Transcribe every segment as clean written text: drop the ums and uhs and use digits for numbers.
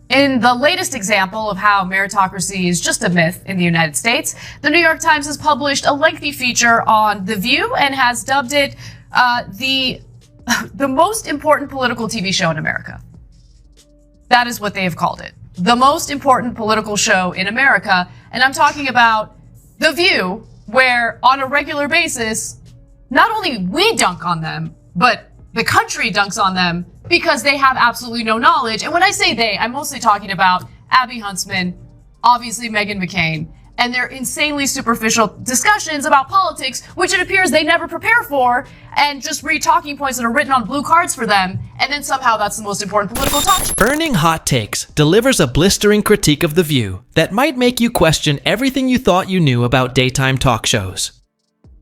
In the latest example of how meritocracy is just a myth in the United States, the New York Times has published a lengthy feature on The View and has dubbed it the most important political TV show in America. That is what they have called it. The most important political show in America. And I'm talking about The View, where on a regular basis, not only we dunk on them, but the country dunks on them because they have absolutely no knowledge. And when I say they, I'm mostly talking about Abby Huntsman, obviously Meghan McCain, and their insanely superficial discussions about politics, which it appears they never prepare for, and just read talking points that are written on blue cards for them, and then somehow that's the most important political talk. Earning Hot Takes delivers a blistering critique of The View that might make you question everything you thought you knew about daytime talk shows.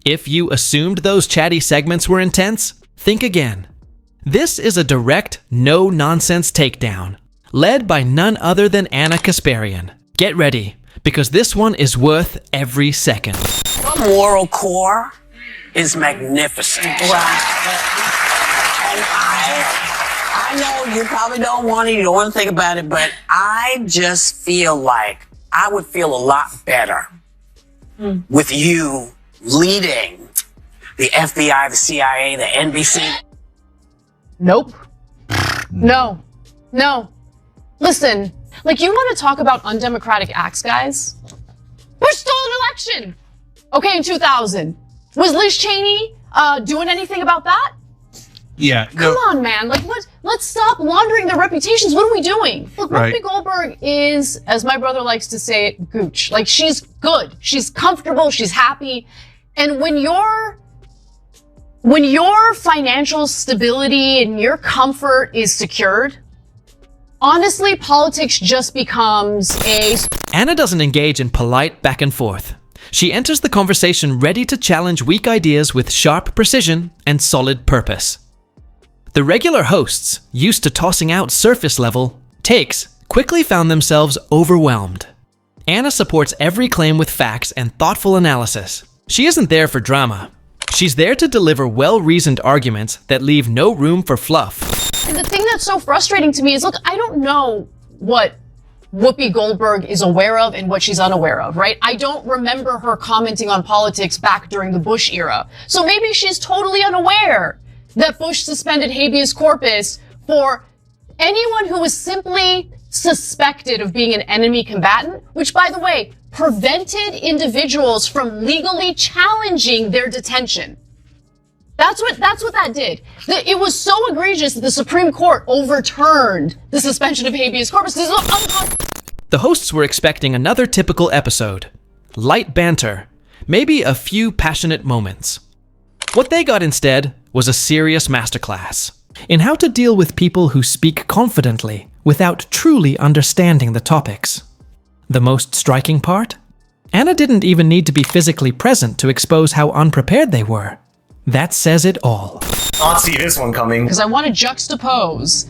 If you assumed those chatty segments were intense, think again. This is a direct, no-nonsense takedown, led by none other than Anna Kasparian. Get ready, because this one is worth every second. Your moral core is magnificent. Right. And I know you probably don't want to think about it, but I just feel like I would feel a lot better with you leading the FBI, the CIA, the NBC. Nope. No. Listen, like, you want to talk about undemocratic acts, guys? Bush stole an election. Okay, in 2000. Was Liz Cheney doing anything about that? Yeah. Come on, man. Like, let's stop laundering their reputations. What are we doing? Look, Whoopi Goldberg is, as my brother likes to say it, gooch. Like, she's good. She's comfortable. She's happy. And when your financial stability and your comfort is secured, honestly, politics just becomes Anna doesn't engage in polite back and forth. She enters the conversation ready to challenge weak ideas with sharp precision and solid purpose. The regular hosts, used to tossing out surface-level takes, quickly found themselves overwhelmed. Anna supports every claim with facts and thoughtful analysis. She isn't there for drama. She's there to deliver well-reasoned arguments that leave no room for fluff. And the thing that's so frustrating to me is, look, I don't know what Whoopi Goldberg is aware of and what she's unaware of, right? I don't remember her commenting on politics back during the Bush era. So maybe she's totally unaware that Bush suspended habeas corpus for anyone who was simply suspected of being an enemy combatant, which, by the way, prevented individuals from legally challenging their detention. That's what that did. It was so egregious that the Supreme Court overturned the suspension of habeas corpus. The hosts were expecting another typical episode. Light banter, maybe a few passionate moments. What they got instead was a serious masterclass in how to deal with people who speak confidently without truly understanding the topics. The most striking part? Anna didn't even need to be physically present to expose how unprepared they were. That says it all. I'll see this one coming. Because I want to juxtapose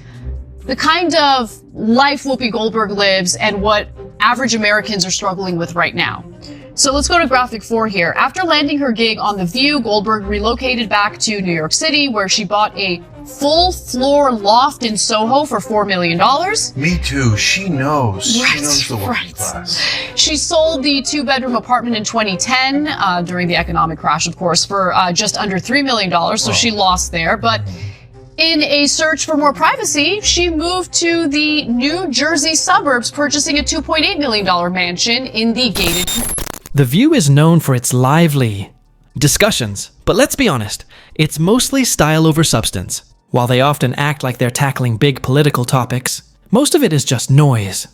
the kind of life Whoopi Goldberg lives and what average Americans are struggling with right now. So let's go to graphic 4 here. After landing her gig on The View, Goldberg relocated back to New York City, where she bought a full-floor loft in Soho for $4 million. Me too. She knows. Right, she knows the working class. She sold the 2-bedroom apartment in 2010, during the economic crash, of course, for just under $3 million, so she lost there. But in a search for more privacy, she moved to the New Jersey suburbs, purchasing a $2.8 million mansion in the gated... The View is known for its lively discussions, but let's be honest, it's mostly style over substance. While they often act like they're tackling big political topics, most of it is just noise.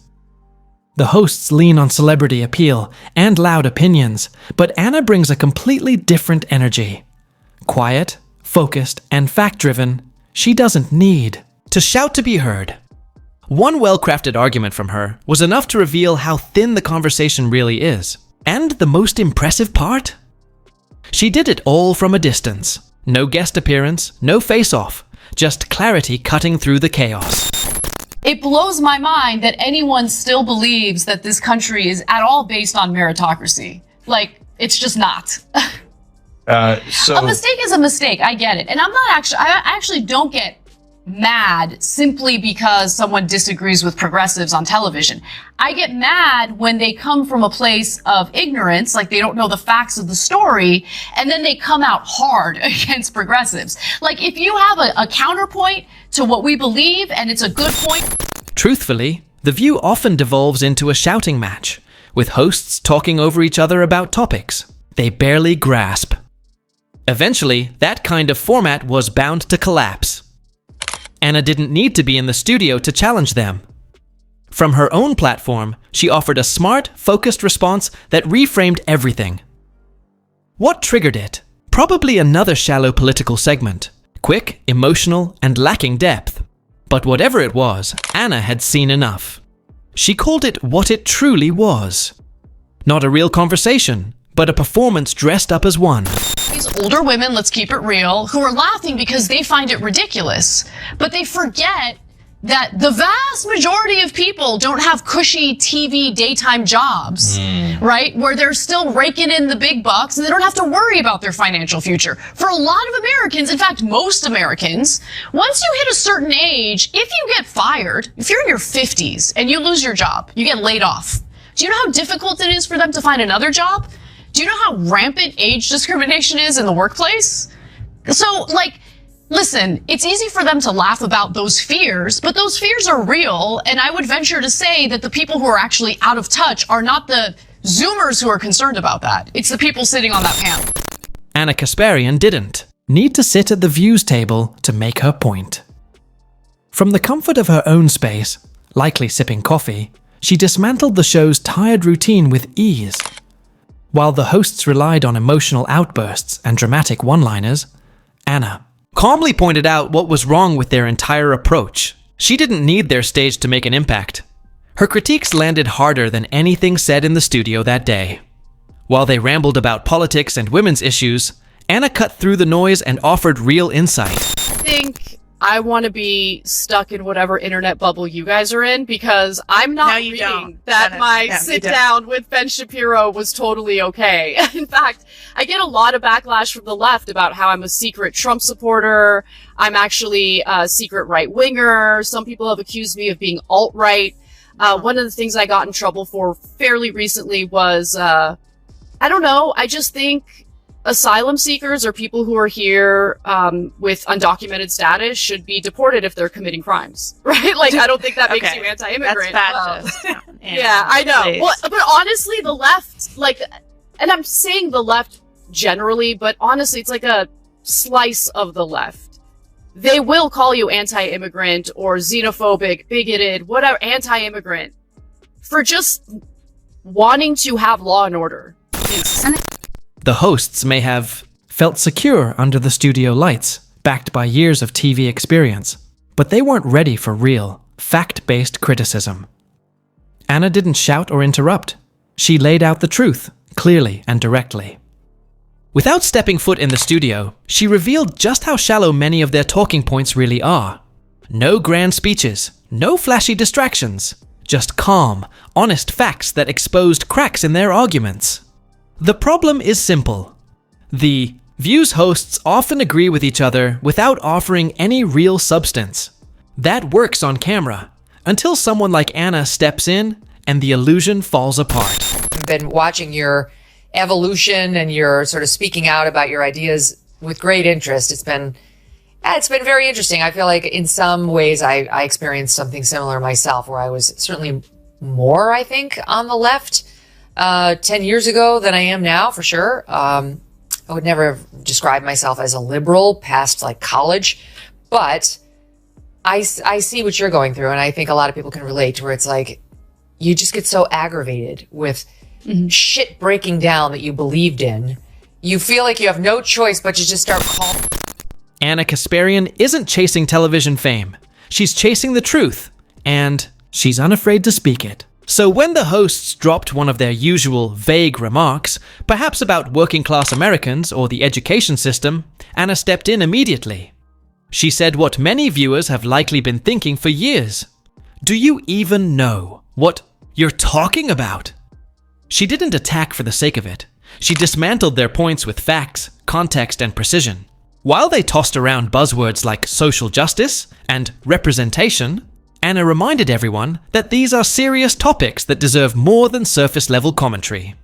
The hosts lean on celebrity appeal and loud opinions, but Anna brings a completely different energy. Quiet, focused, and fact-driven, she doesn't need to shout to be heard. One well-crafted argument from her was enough to reveal how thin the conversation really is. And the most impressive part? She did it all from a distance. No guest appearance, no face-off, just clarity cutting through the chaos. It blows my mind that anyone still believes that this country is at all based on meritocracy. Like, it's just not. A mistake is a mistake, I get it. And I actually don't get mad simply because someone disagrees with progressives on television. I get mad when they come from a place of ignorance, like they don't know the facts of the story, and then they come out hard against progressives. Like, if you have a counterpoint to what we believe and it's a good point. Truthfully, The View often devolves into a shouting match, with hosts talking over each other about topics they barely grasp. Eventually, that kind of format was bound to collapse. Anna didn't need to be in the studio to challenge them. From her own platform, she offered a smart, focused response that reframed everything. What triggered it? Probably another shallow political segment, quick, emotional, and lacking depth. But whatever it was, Anna had seen enough. She called it what it truly was. Not a real conversation, but a performance dressed up as one. These older women, let's keep it real, who are laughing because they find it ridiculous. But they forget that the vast majority of people don't have cushy TV daytime jobs, right? Where they're still raking in the big bucks and they don't have to worry about their financial future. For a lot of Americans, in fact, most Americans, once you hit a certain age, if you get fired, if you're in your 50s and you lose your job, you get laid off. Do you know how difficult it is for them to find another job? Do you know how rampant age discrimination is in the workplace? So, listen, it's easy for them to laugh about those fears, but those fears are real, and I would venture to say that the people who are actually out of touch are not the Zoomers who are concerned about that. It's the people sitting on that panel. Anna Kasparian didn't need to sit at the View's table to make her point. From the comfort of her own space, likely sipping coffee, she dismantled the show's tired routine with ease. While the hosts relied on emotional outbursts and dramatic one-liners, Anna calmly pointed out what was wrong with their entire approach. She didn't need their stage to make an impact. Her critiques landed harder than anything said in the studio that day. While they rambled about politics and women's issues, Anna cut through the noise and offered real insight. I think I want to be stuck in whatever internet bubble you guys are in, because I'm not reading that my sit down with Ben Shapiro was totally okay. In fact, I get a lot of backlash from the left about how I'm a secret Trump supporter. I'm actually a secret right-winger. Some people have accused me of being alt-right. One of the things I got in trouble for fairly recently was, I don't know, I just think asylum seekers or people who are here with undocumented status should be deported if they're committing crimes, right? Like, I don't think that makes you anti-immigrant. That's fascist. Yeah, I know. Please. Well, but honestly, the left, and I'm saying the left generally, but honestly, it's like a slice of the left. They will call you anti-immigrant or xenophobic, bigoted, whatever, anti-immigrant for just wanting to have law and order. The hosts may have felt secure under the studio lights, backed by years of TV experience, but they weren't ready for real, fact-based criticism. Anna didn't shout or interrupt. She laid out the truth, clearly and directly. Without stepping foot in the studio, she revealed just how shallow many of their talking points really are. No grand speeches, no flashy distractions, just calm, honest facts that exposed cracks in their arguments. The problem is simple. The View's hosts often agree with each other without offering any real substance. That works on camera, until someone like Anna steps in and the illusion falls apart. I've been watching your evolution and your sort of speaking out about your ideas with great interest. It's been very interesting. I feel like in some ways I experienced something similar myself, where I was certainly more, I think, on the left 10 years ago than I am now, for sure. I would never have described myself as a liberal past college, but I see what you're going through, and I think a lot of people can relate to where it's like you just get so aggravated with shit breaking down that you believed in. You feel like you have no choice but to just start calling. Anna Kasparian isn't chasing television fame. She's chasing the truth, and she's unafraid to speak it. So when the hosts dropped one of their usual vague remarks, perhaps about working-class Americans or the education system, Anna stepped in immediately. She said what many viewers have likely been thinking for years. Do you even know what you're talking about? She didn't attack for the sake of it. She dismantled their points with facts, context, and precision. While they tossed around buzzwords like social justice and representation, Anna reminded everyone that these are serious topics that deserve more than surface-level commentary.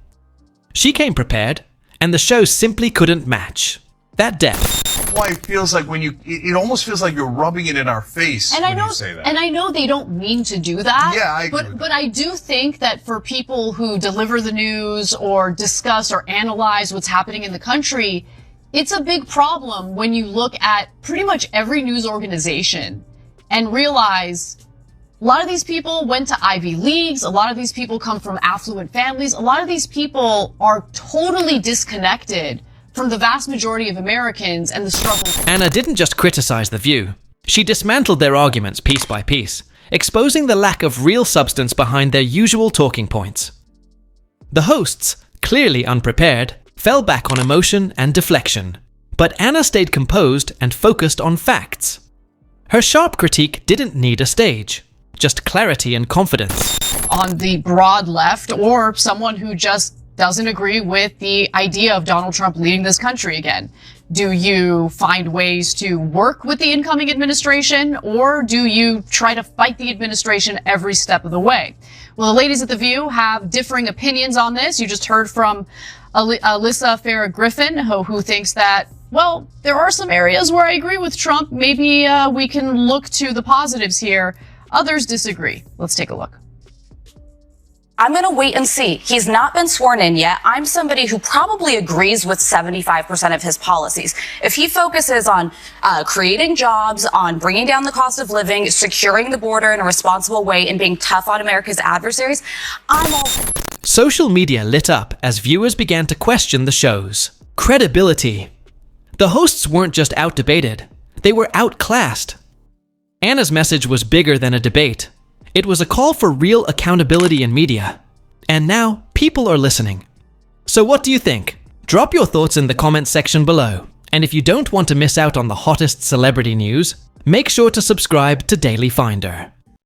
She came prepared, and the show simply couldn't match. That depth. Why it feels like when it almost feels like you're rubbing it in our face And when I know, you say that. and I know they don't mean to do that. Yeah, I agree with but that. I do think that for people who deliver the news or discuss or analyze what's happening in the country, it's a big problem when you look at pretty much every news organization and realize a lot of these people went to Ivy Leagues. A lot of these people come from affluent families. A lot of these people are totally disconnected from the vast majority of Americans and the struggle. Anna didn't just criticize The View. She dismantled their arguments piece by piece, exposing the lack of real substance behind their usual talking points. The hosts, clearly unprepared, fell back on emotion and deflection, but Anna stayed composed and focused on facts. Her sharp critique didn't need a stage, just clarity and confidence. On the broad left, or someone who just doesn't agree with the idea of Donald Trump leading this country again. Do you find ways to work with the incoming administration, or do you try to fight the administration every step of the way? Well, the ladies at The View have differing opinions on this. You just heard from Alyssa Farah Griffin, who thinks that, well, there are some areas where I agree with Trump. Maybe we can look to the positives here. Others disagree. Let's take a look. I'm going to wait and see. He's not been sworn in yet. I'm somebody who probably agrees with 75% of his policies. If he focuses on creating jobs, on bringing down the cost of living, securing the border in a responsible way, and being tough on America's adversaries, I'm all... Social media lit up as viewers began to question the show's credibility. The hosts weren't just out-debated, they were outclassed. Anna's message was bigger than a debate. It was a call for real accountability in media. And now, people are listening. So what do you think? Drop your thoughts in the comments section below. And if you don't want to miss out on the hottest celebrity news, make sure to subscribe to Daily Finder.